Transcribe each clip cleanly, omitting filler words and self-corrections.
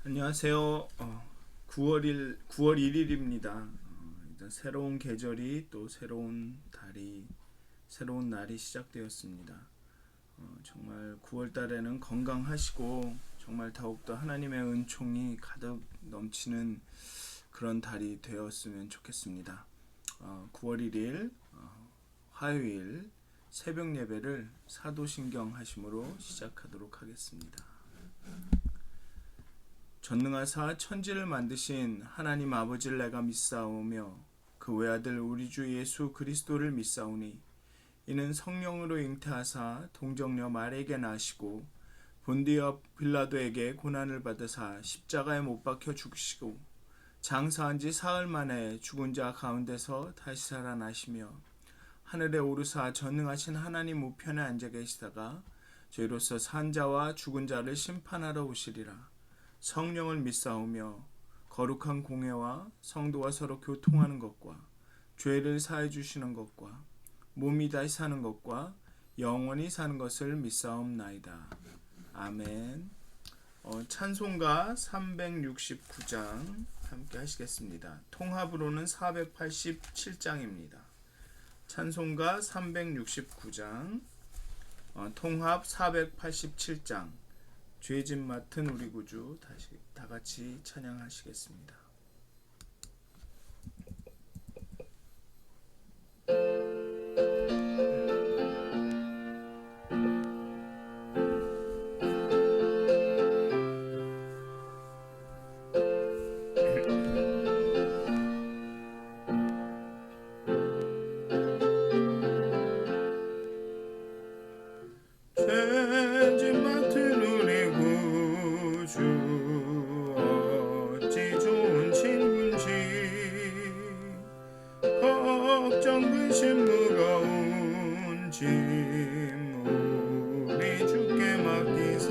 안녕하세요. 9월 1일입니다. 일단 새로운 계절이 또 새로운 날이 시작되었습니다. 정말 9월 달에는 건강하시고 정말 더욱더 하나님의 은총이 가득 넘치는 그런 달이 되었으면 좋겠습니다. 9월 1일 화요일 새벽 예배를 사도신경 하심으로 시작하도록 하겠습니다. 전능하사 천지를 만드신 하나님 아버지를 내가 믿사오며 그 외아들 우리 주 예수 그리스도를 믿사오니 이는 성령으로 잉태하사 동정녀 마리에게 나시고 본디어 빌라도에게 고난을 받으사 십자가에 못 박혀 죽으시고 장사한 지 사흘 만에 죽은 자 가운데서 다시 살아나시며 하늘에 오르사 전능하신 하나님 우편에 앉아 계시다가 저희로서 산 자와 죽은 자를 심판하러 오시리라. 성령을 믿사오며 거룩한 공회와 성도와 서로 교통하는 것과 죄를 사해 주시는 것과 몸이 다시 사는 것과 영원히 사는 것을 믿사옵나이다. 아멘. 찬송가 369장 함께 하시겠습니다. 통합으로는 487장입니다. 찬송가 369장 통합 487장 죄짐 맡은 우리 구주 다 같이 찬양하시겠습니다. 죄짐 맡은 우리 구주 어찌 좋은 친구인지 걱정 근심 무거운 짐 우리 주께 맡기세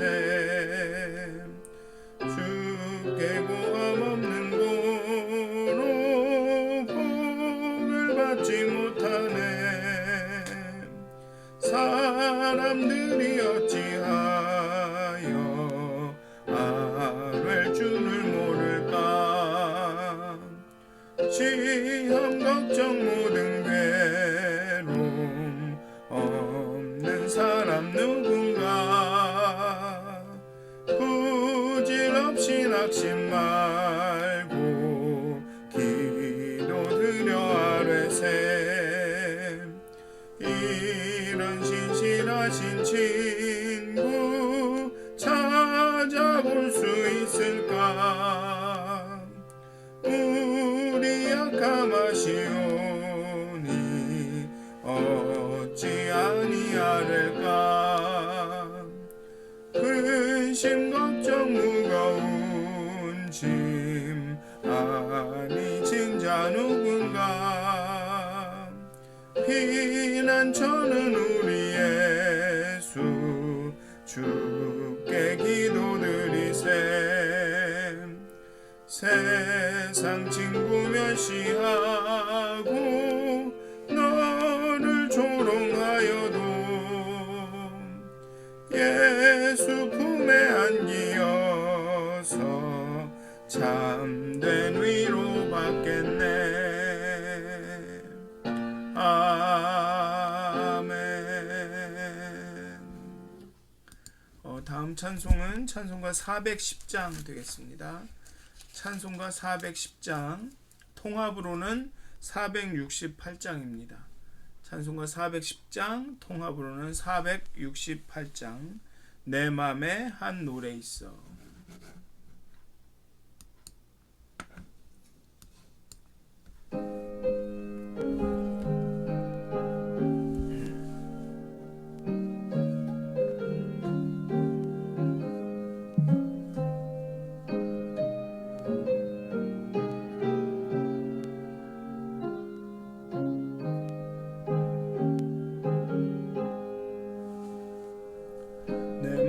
주께 고함 없는 고로 복을 받지 못하네 사람들이 어찌하여 아뢰 줄을 모를까 시험 걱정 모든 괴로움 없는 사람 누군가 부질없이 낙심 말고 기도드려 아뢰세 이런 신실하신 친구 찾아볼 수 있을까 우리 약함하시오니 어찌 아니하릴까 근심 걱정 무거운 짐 아니진 자 누군가 피난처는 우리 예수 주께 기도드리세 세상 친구 멸시하고 너를 조롱하여도 예수 품에 안기어서 참된 위로 받겠네. 아멘. 다음 찬송은 찬송가 410장 되겠습니다. 찬송가 410장 통합으로는 468장입니다. 찬송가 410장 통합으로는 468장 내 맘에 한 노래 있어.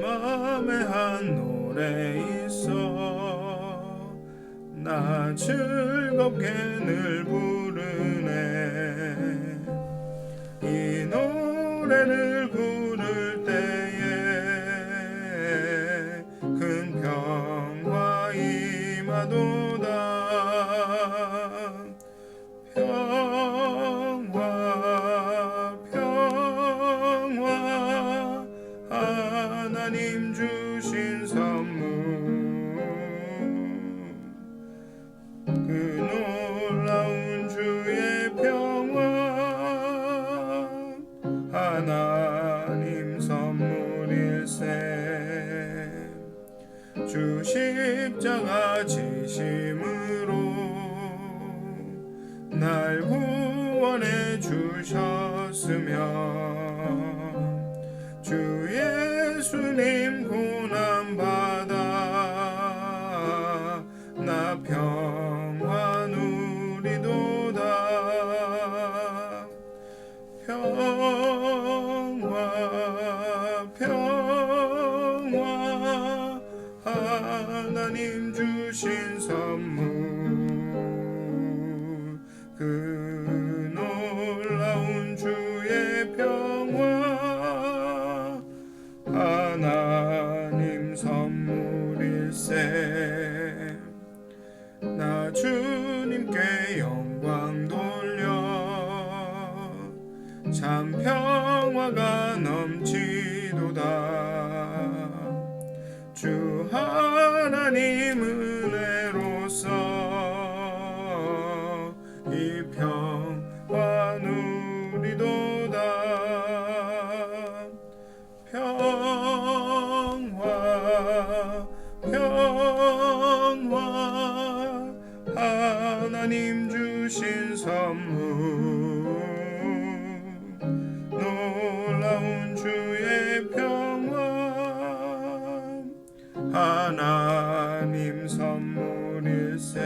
맘에 한 노래 있어 나 즐겁게 늘 부르네 이 노래를 부를 때에 큰 평화이 평화도다 평화 평화 하나님 주신 선물 그 놀라운 주의 평화 하나님 선물일세 주 십자가 지심으로 날 구원해 주셨으며 주 예수님 고난받아 나 평화 누리도다 평화 평화 하나님 주신 선물 그 놀라운 주의 평화 하나님 선물일세 나 주님께 영광 돌려 참 평화가 넘치도다 주 하나님 은혜로서 이 평화 누리도다 평화 평화 하나님 주신 선물 놀라운 주의 평화 하나님 선물일세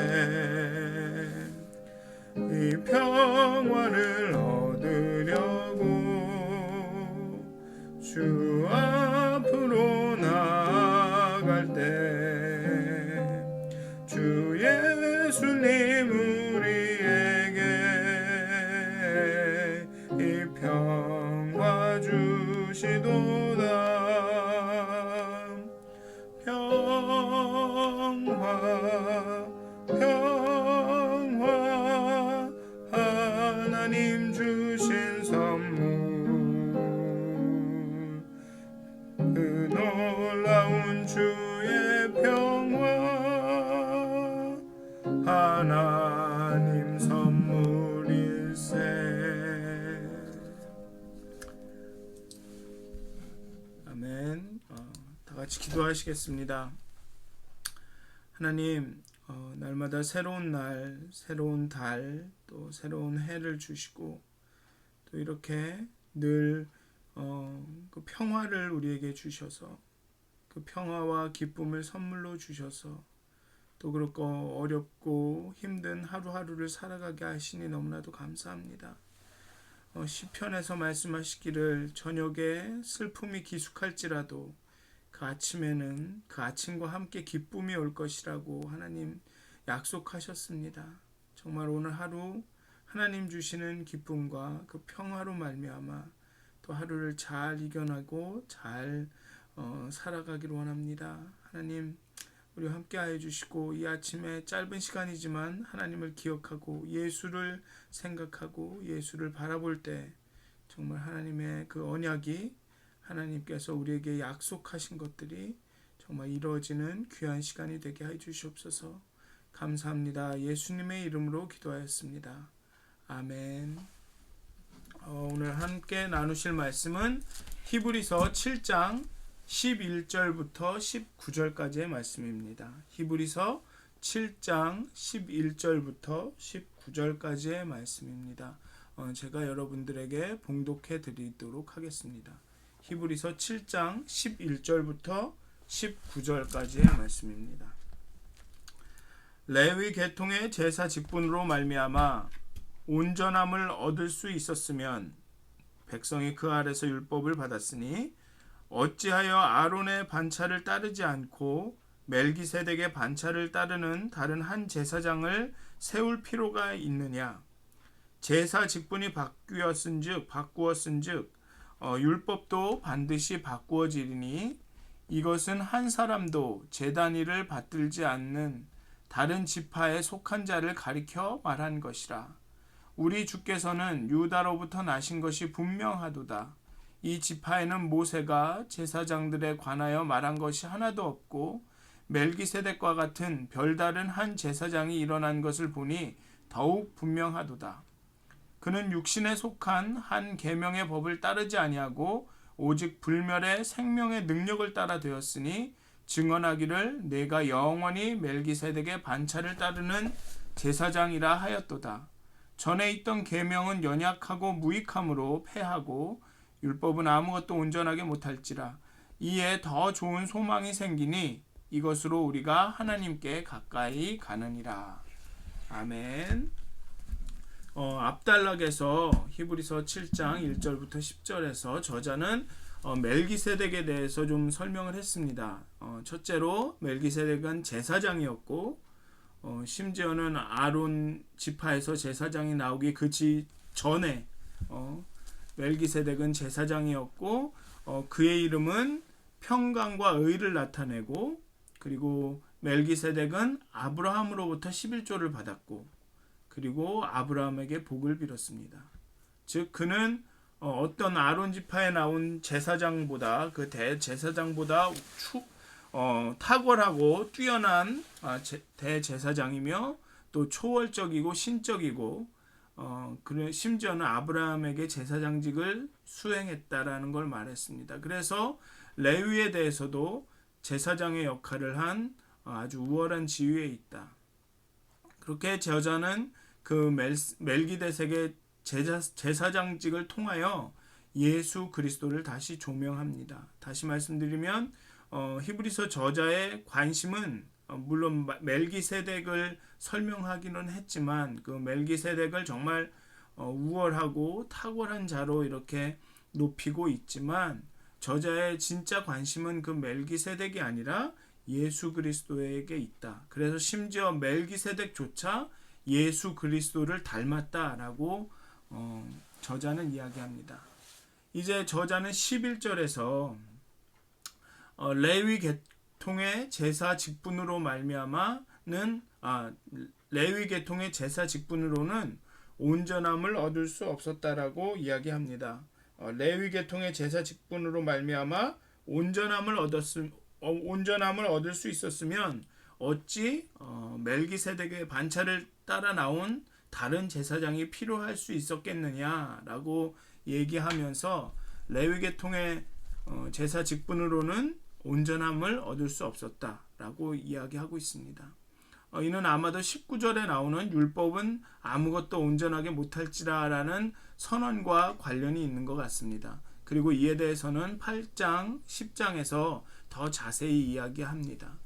이 평화를 얻으려고 주 앞으로 나아갈 때 주 예수님 우리에게 이 평화 주시도다 평화 평화 하나님 주신 선물 그 놀라운 주의 평화 하나님 선물일세 아멘. 다 같이 기도하시겠습니다. 하나님 날마다 새로운 날, 새로운 달, 또 새로운 해를 주시고 또 이렇게 늘 그 평화를 우리에게 주셔서 그 평화와 기쁨을 선물로 주셔서 또 그렇고 어렵고 힘든 하루하루를 살아가게 하시니 너무나도 감사합니다. 시편에서 말씀하시기를 저녁에 슬픔이 기숙할지라도 그 아침에는 그 아침과 함께 기쁨이 올 것이라고 하나님 약속하셨습니다. 정말 오늘 하루 하나님 주시는 기쁨과 그 평화로 말미암아 또 하루를 잘 이겨나고 잘 살아가기를 원합니다. 하나님 우리와 함께하여 주시고 이 아침에 짧은 시간이지만 하나님을 기억하고 예수를 생각하고 예수를 바라볼 때 정말 하나님의 그 언약이 하나님께서 우리에게 약속하신 것들이 정말 이루어지는 귀한 시간이 되게 해 주시옵소서. 감사합니다. 예수님의 이름으로 기도하였습니다. 아멘. 오늘 함께 나누실 말씀은 히브리서 7장 11절부터 19절까지의 말씀입니다. 히브리서 7장 11절부터 19절까지의 말씀입니다. 제가 여러분들에게 봉독해 드리도록 하겠습니다. 히브리서 7장 11절부터 19절까지의 말씀입니다. 레위 계통의 제사 직분으로 말미암아 온전함을 얻을 수 있었으면 백성이 그 아래서 율법을 받았으니 어찌하여 아론의 반차를 따르지 않고 멜기세덱의 반차를 따르는 다른 한 제사장을 세울 필요가 있느냐? 제사 직분이 바꾸었은즉 율법도 반드시 바꾸어지리니 이것은 한 사람도 제단 일을 받들지 않는 다른 지파에 속한 자를 가리켜 말한 것이라. 우리 주께서는 유다로부터 나신 것이 분명하도다. 이 지파에는 모세가 제사장들에 관하여 말한 것이 하나도 없고 멜기세덱과 같은 별다른 한 제사장이 일어난 것을 보니 더욱 분명하도다. 그는 육신에 속한 한 계명의 법을 따르지 아니하고 오직 불멸의 생명의 능력을 따라 되었으니 증언하기를 내가 영원히 멜기세덱의 반차를 따르는 제사장이라 하였도다. 전에 있던 계명은 연약하고 무익함으로 패하고 율법은 아무것도 온전하게 못할지라. 이에 더 좋은 소망이 생기니 이것으로 우리가 하나님께 가까이 가느니라. 아멘. 압달락에서 히브리서 7장 1절부터 10절에서 저자는 멜기세덱에 대해서 좀 설명을 했습니다. 첫째로 멜기세덱은 제사장이었고 심지어는 아론 지파에서 제사장이 나오기 전에 멜기세덱은 제사장이었고 그의 이름은 평강과 의를 나타내고, 그리고 멜기세덱은 아브라함으로부터 11조를 받았고, 그리고 아브라함에게 복을 빌었습니다. 즉 그는 어떤 아론 지파에 나온 제사장보다, 그 대제사장보다 탁월하고 뛰어난 대제사장이며 또 초월적이고 신적이고 심지어는 아브라함에게 제사장직을 수행했다라는 걸 말했습니다. 그래서 레위에 대해서도 제사장의 역할을 한 아주 우월한 지위에 있다. 그렇게 저자는 그 멜기데색의 제사장직을 통하여 예수 그리스도를 다시 조명합니다. 다시 말씀드리면 히브리서 저자의 관심은 물론 멜기세덱을 설명하기는 했지만 그 멜기세덱을 정말 우월하고 탁월한 자로 이렇게 높이고 있지만 저자의 진짜 관심은 그 멜기세덱이 아니라 예수 그리스도에게 있다. 그래서 심지어 멜기세덱조차 예수 그리스도를 닮았다라고 저자는 이야기합니다. 이제 저자는 11절에서 레위 계통의 제사 직분으로 말미암아는 레위 계통의 제사 직분으로는 온전함을 얻을 수 없었다라고 이야기합니다. 레위 계통의 제사 직분으로 말미암아 온전함을 얻을 수 있었으면 어찌 멜기세덱의 반차를 따라 나온 다른 제사장이 필요할 수 있었겠느냐라고 얘기하면서 레위 계통의 제사 직분으로는 온전함을 얻을 수 없었다라고 이야기하고 있습니다. 이는 아마도 19절에 나오는 율법은 아무것도 온전하게 못할지라라는 선언과 관련이 있는 것 같습니다. 그리고 이에 대해서는 8장, 10장에서 더 자세히 이야기합니다.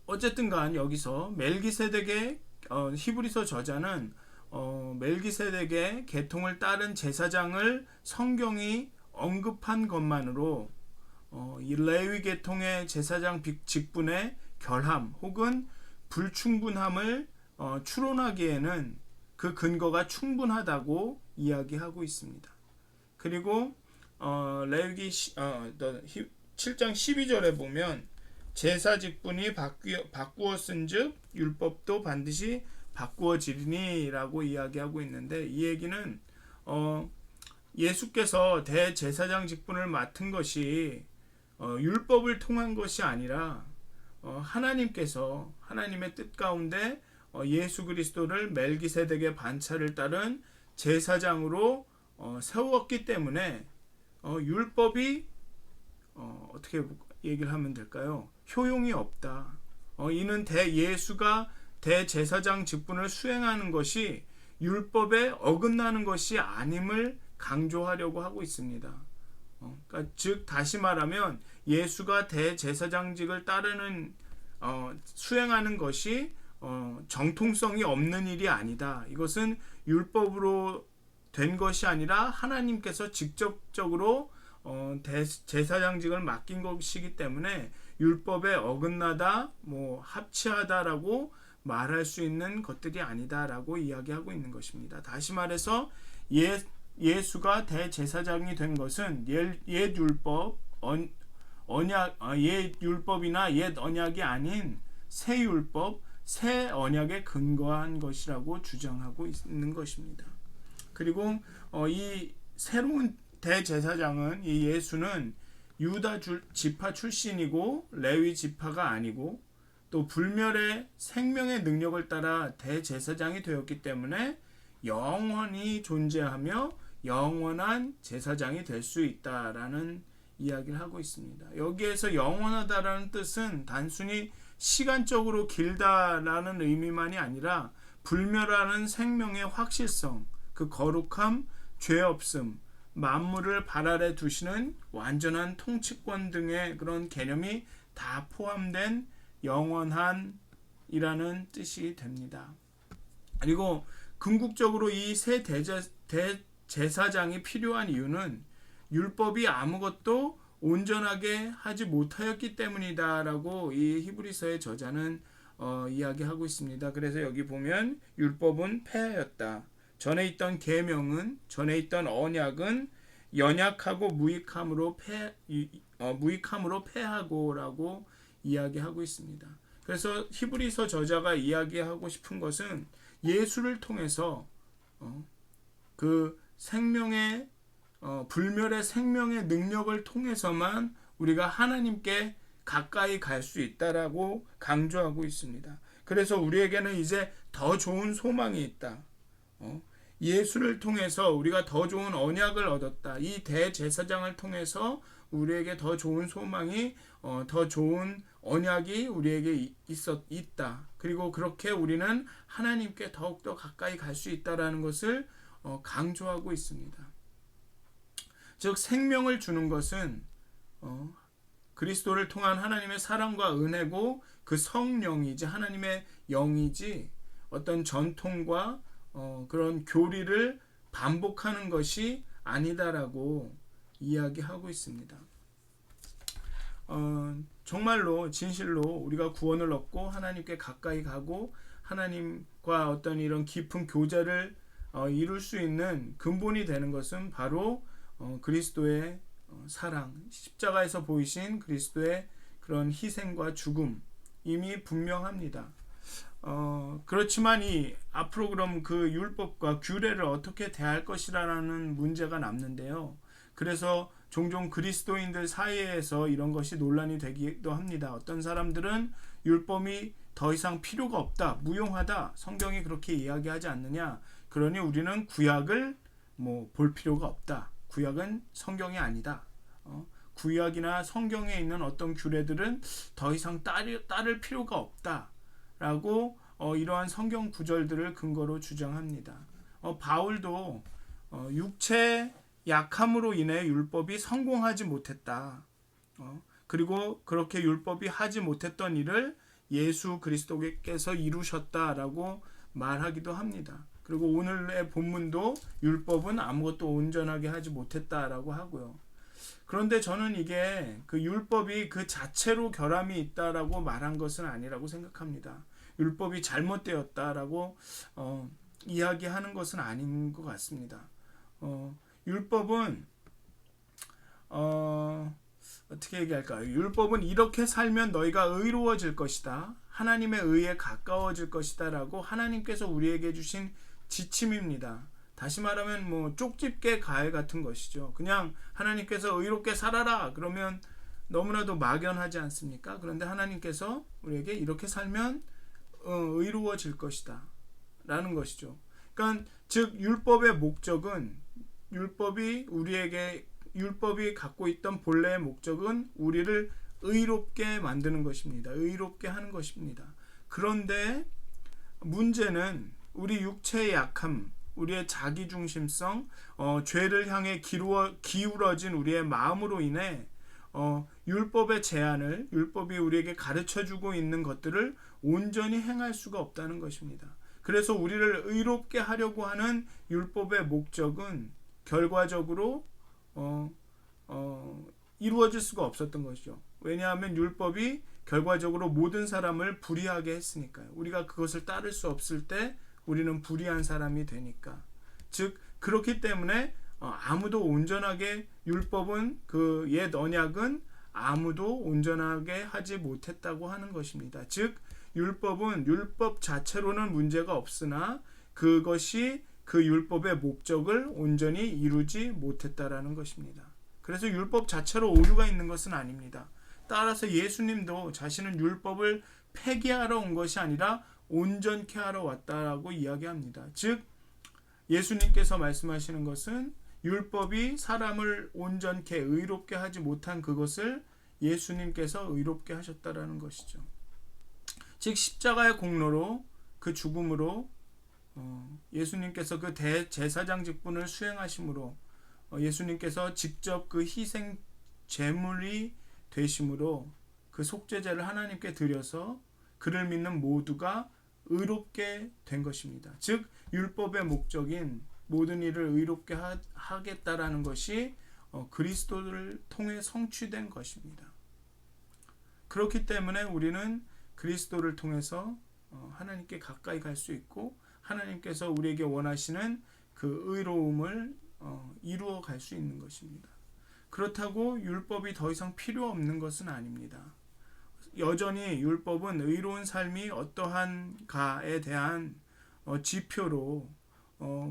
어쨌든 간 여기서 멜기세덱의 히브리서 저자는 멜기세덱의 계통을 따른 제사장을 성경이 언급한 것만으로 이 레위 계통의 제사장 직분의 결함 혹은 불충분함을 추론하기에는 그 근거가 충분하다고 이야기하고 있습니다. 그리고 레위기 7장 12절에 보면 제사 직분이 바꾸었은즉 율법도 반드시 바꾸어지리니 라고 이야기하고 있는데, 이 얘기는 예수께서 대제사장 직분을 맡은 것이 율법을 통한 것이 아니라 하나님께서 하나님의 뜻 가운데 예수 그리스도를 멜기세덱의 반차를 따른 제사장으로 세웠기 때문에 율법이 어떻게 얘기를 하면 될까요? 효용이 없다. 이는 예수가 대제사장 직분을 수행하는 것이 율법에 어긋나는 것이 아님을 강조하려고 하고 있습니다. 그러니까 즉 다시 말하면 예수가 대제사장직을 따르는 수행하는 것이 정통성이 없는 일이 아니다. 이것은 율법으로 된 것이 아니라 하나님께서 직접적으로 제사장직을 맡긴 것이기 때문에 율법에 어긋나다, 합치하다라고 말할 수 있는 것들이 아니다라고 이야기하고 있는 것입니다. 다시 말해서 예수가 대제사장이 된 것은 옛 율법 옛 율법이나 옛 언약이 아닌 새 율법, 새 언약에 근거한 것이라고 주장하고 있는 것입니다. 그리고 이 새로운 대제사장은 이 예수는 유다 지파 출신이고 레위 지파가 아니고 또 불멸의 생명의 능력을 따라 대제사장이 되었기 때문에 영원히 존재하며 영원한 제사장이 될 수 있다라는 이야기를 하고 있습니다. 여기에서 영원하다라는 뜻은 단순히 시간적으로 길다라는 의미만이 아니라 불멸하는 생명의 확실성, 그 거룩함, 죄 없음, 만물을 발 아래 두시는 완전한 통치권 등의 그런 개념이 다 포함된 영원한이라는 뜻이 됩니다. 그리고 궁극적으로 이 새 대제사장이 필요한 이유는 율법이 아무것도 온전하게 하지 못하였기 때문이다라고 이 히브리서의 저자는 이야기하고 있습니다. 그래서 여기 보면 율법은 폐하였다. 전에 있던 계명은, 전에 있던 언약은 연약하고 무익함으로 패하고라고 이야기하고 있습니다. 그래서 히브리서 저자가 이야기하고 싶은 것은 예수를 통해서 그 생명의 불멸의 생명의 능력을 통해서만 우리가 하나님께 가까이 갈 수 있다라고 강조하고 있습니다. 그래서 우리에게는 이제 더 좋은 소망이 있다. 예수를 통해서 우리가 더 좋은 언약을 얻었다. 이 대제사장을 통해서 우리에게 더 좋은 소망이, 더 좋은 언약이 우리에게 있다. 그리고 그렇게 우리는 하나님께 더욱더 가까이 갈 수 있다라는 것을 강조하고 있습니다. 즉 생명을 주는 것은 그리스도를 통한 하나님의 사랑과 은혜고 그 성령이지, 하나님의 영이지, 어떤 전통과 그런 교리를 반복하는 것이 아니다라고 이야기하고 있습니다. 정말로 진실로 우리가 구원을 얻고 하나님께 가까이 가고 하나님과 어떤 이런 깊은 교제를 이룰 수 있는 근본이 되는 것은 바로 그리스도의 사랑, 십자가에서 보이신 그리스도의 그런 희생과 죽음, 이미 분명합니다. 그렇지만 앞으로 그럼 그 율법과 규례를 어떻게 대할 것이라는 문제가 남는데요. 그래서 종종 그리스도인들 사이에서 이런 것이 논란이 되기도 합니다. 어떤 사람들은 율법이 더 이상 필요가 없다, 무용하다, 성경이 그렇게 이야기하지 않느냐, 그러니 우리는 구약을 볼 필요가 없다, 구약은 성경이 아니다, 구약이나 성경에 있는 어떤 규례들은 더 이상 따를 필요가 없다라고 이러한 성경 구절들을 근거로 주장합니다. 바울도 육체 약함으로 인해 율법이 성공하지 못했다. 그리고 그렇게 율법이 하지 못했던 일을 예수 그리스도께서 이루셨다라고 말하기도 합니다. 그리고 오늘의 본문도 율법은 아무것도 온전하게 하지 못했다라고 하고요. 그런데 저는 이게 그 율법이 그 자체로 결함이 있다라고 말한 것은 아니라고 생각합니다. 율법이 잘못되었다라고 이야기하는 것은 아닌 것 같습니다. 율법은 어떻게 얘기할까요? 율법은 이렇게 살면 너희가 의로워질 것이다, 하나님의 의에 가까워질 것이다 라고 하나님께서 우리에게 주신 지침입니다. 다시 말하면 쪽집게 가해 같은 것이죠. 그냥 하나님께서 의롭게 살아라 그러면 너무나도 막연하지 않습니까? 그런데 하나님께서 우리에게 이렇게 살면 의로워질 것이다 라는 것이죠. 그러니까 즉 율법의 목적은, 율법이 갖고 있던 본래의 목적은 우리를 의롭게 만드는 것입니다. 의롭게 하는 것입니다. 그런데 문제는 우리 육체의 약함, 우리의 자기중심성, 죄를 향해 기울어진 우리의 마음으로 인해 율법의 제한을, 율법이 우리에게 가르쳐주고 있는 것들을 온전히 행할 수가 없다는 것입니다. 그래서 우리를 의롭게 하려고 하는 율법의 목적은 결과적으로 이루어질 수가 없었던 것이죠. 왜냐하면 율법이 결과적으로 모든 사람을 불의하게 했으니까요. 우리가 그것을 따를 수 없을 때 우리는 불의한 사람이 되니까. 즉 그렇기 때문에 아무도 온전하게 율법은, 그 옛 언약은 아무도 온전하게 하지 못했다고 하는 것입니다. 즉 율법은 율법 자체로는 문제가 없으나 그것이 그 율법의 목적을 온전히 이루지 못했다라는 것입니다. 그래서 율법 자체로 오류가 있는 것은 아닙니다. 따라서 예수님도 자신은 율법을 폐기하러 온 것이 아니라 온전케 하러 왔다라고 이야기합니다. 즉 예수님께서 말씀하시는 것은 율법이 사람을 온전케 의롭게 하지 못한 그것을 예수님께서 의롭게 하셨다라는 것이죠. 즉 십자가의 공로로 그 죽음으로 예수님께서 그 대제사장 직분을 수행하심으로 예수님께서 직접 그 희생 제물이 되심으로 그 속죄제를 하나님께 드려서 그를 믿는 모두가 의롭게 된 것입니다. 즉 율법의 목적인 모든 일을 의롭게 하겠다라는 것이 그리스도를 통해 성취된 것입니다. 그렇기 때문에 우리는 그리스도를 통해서 하나님께 가까이 갈 수 있고 하나님께서 우리에게 원하시는 그 의로움을 이루어 갈 수 있는 것입니다. 그렇다고 율법이 더 이상 필요 없는 것은 아닙니다. 여전히 율법은 의로운 삶이 어떠한가에 대한 지표로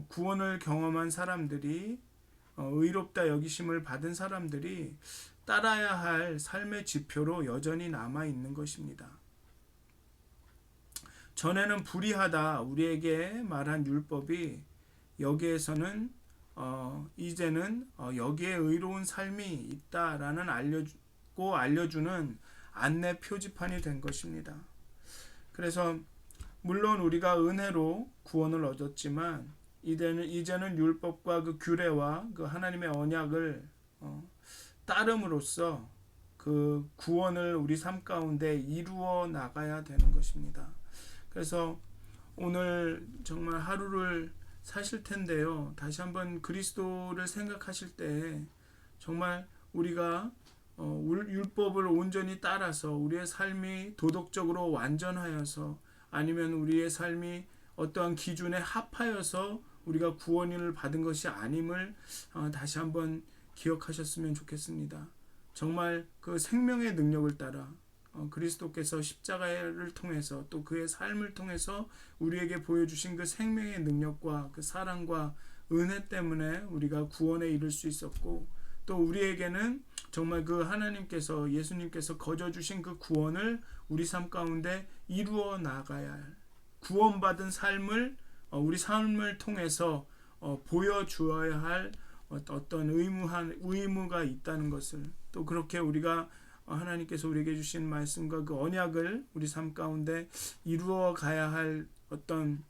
구원을 경험한 사람들이 의롭다 여기심을 받은 사람들이 따라야 할 삶의 지표로 여전히 남아 있는 것입니다. 전에는 불의하다 우리에게 말한 율법이 여기에서는 이제는 여기에 의로운 삶이 있다라는 알려주는 안내 표지판이 된 것입니다. 그래서 물론 우리가 은혜로 구원을 얻었지만 이제는 율법과 그 규례와 그 하나님의 언약을 따름으로써 그 구원을 우리 삶 가운데 이루어 나가야 되는 것입니다. 그래서 오늘 정말 하루를 사실 텐데요. 다시 한번 그리스도를 생각하실 때 정말 우리가 율법을 온전히 따라서 우리의 삶이 도덕적으로 완전하여서 아니면 우리의 삶이 어떠한 기준에 합하여서 우리가 구원을 받은 것이 아님을 다시 한번 기억하셨으면 좋겠습니다. 정말 그 생명의 능력을 따라 그리스도께서 십자가를 통해서 또 그의 삶을 통해서 우리에게 보여주신 그 생명의 능력과 그 사랑과 은혜 때문에 우리가 구원에 이를 수 있었고 또 우리에게는 정말 그 하나님께서 예수님께서 거저주신 그 구원을 우리 삶 가운데 이루어 나가야 할 구원받은 삶을 우리 삶을 통해서 보여주어야 할 어떤 의무가 있다는 것을 또 그렇게 우리가 하나님께서 우리에게 주신 말씀과 그 언약을 우리 삶 가운데 이루어 가야 할 어떤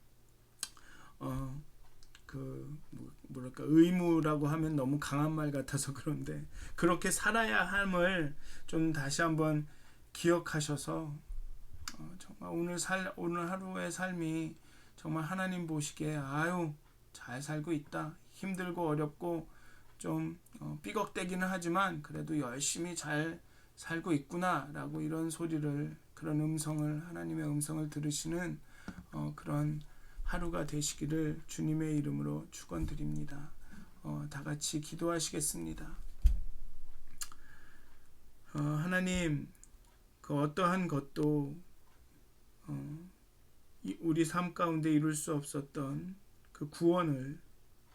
의무라고 하면 너무 강한 말 같아서 그런데 그렇게 살아야 함을 좀 다시 한번 기억하셔서 정말 오늘 하루의 삶이 정말 하나님 보시기에 잘 살고 있다. 힘들고 어렵고 좀 삐걱대기는 하지만 그래도 열심히 잘 살고 있구나 라고 그런 음성을 하나님의 음성을 들으시는 그런 하루가 되시기를 주님의 이름으로 축원드립니다. 다 같이 기도하시겠습니다. 하나님 그 어떠한 것도 우리 삶 가운데 이룰 수 없었던 그 구원을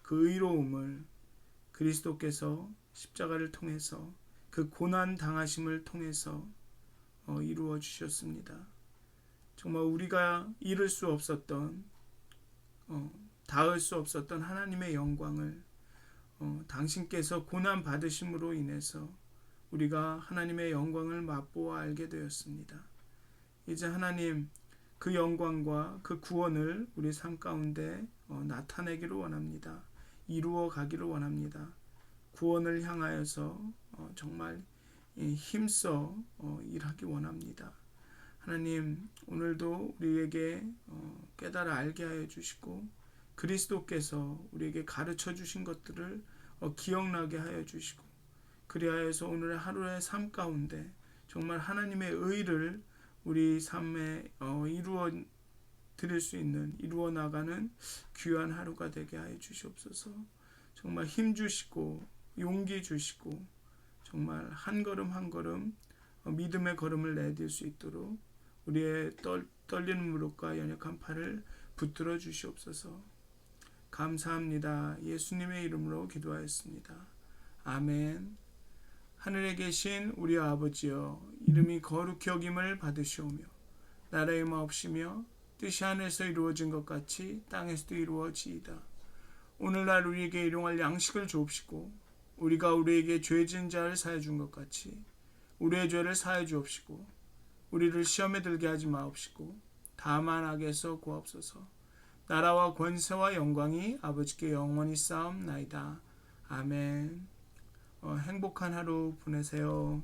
그 의로움을 그리스도께서 십자가를 통해서 그 고난 당하심을 통해서 이루어 주셨습니다. 정말 우리가 이룰 수 없었던 닿을 수 없었던 하나님의 영광을 당신께서 고난 받으심으로 인해서 우리가 하나님의 영광을 맛보아 알게 되었습니다. 이제 하나님 그 영광과 그 구원을 우리 삶 가운데 나타내기를 원합니다. 이루어 가기를 원합니다. 구원을 향하여서 정말 힘써 일하기 원합니다. 하나님 오늘도 우리에게 깨달아 알게 하여 주시고 그리스도께서 우리에게 가르쳐 주신 것들을 기억나게 하여 주시고 그리하여서 오늘 하루의 삶 가운데 정말 하나님의 의를 우리 삶에 이루어 드릴 수 있는 이루어 나가는 귀한 하루가 되게 하여 주시옵소서. 정말 힘 주시고 용기 주시고 정말 한 걸음 한 걸음 믿음의 걸음을 내딜 수 있도록 우리의 떨리는 무릎과 연약한 팔을 붙들어 주시옵소서. 감사합니다. 예수님의 이름으로 기도하였습니다. 아멘. 하늘에 계신 우리 아버지여, 이름이 거룩히 여김을 받으시오며 나라의 마옵시며 뜻이 하늘에서 이루어진 것 같이 땅에서도 이루어지이다. 오늘날 우리에게 일용할 양식을 주옵시고 우리가 우리에게 죄 지은 자를 사해 준 것 같이 우리의 죄를 사해 주옵시고 우리를 시험에 들게 하지 마옵시고 다만 악에서 구하옵소서. 나라와 권세와 영광이 아버지께 영원히 쌓옵나이다. 아멘. 행복한 하루 보내세요.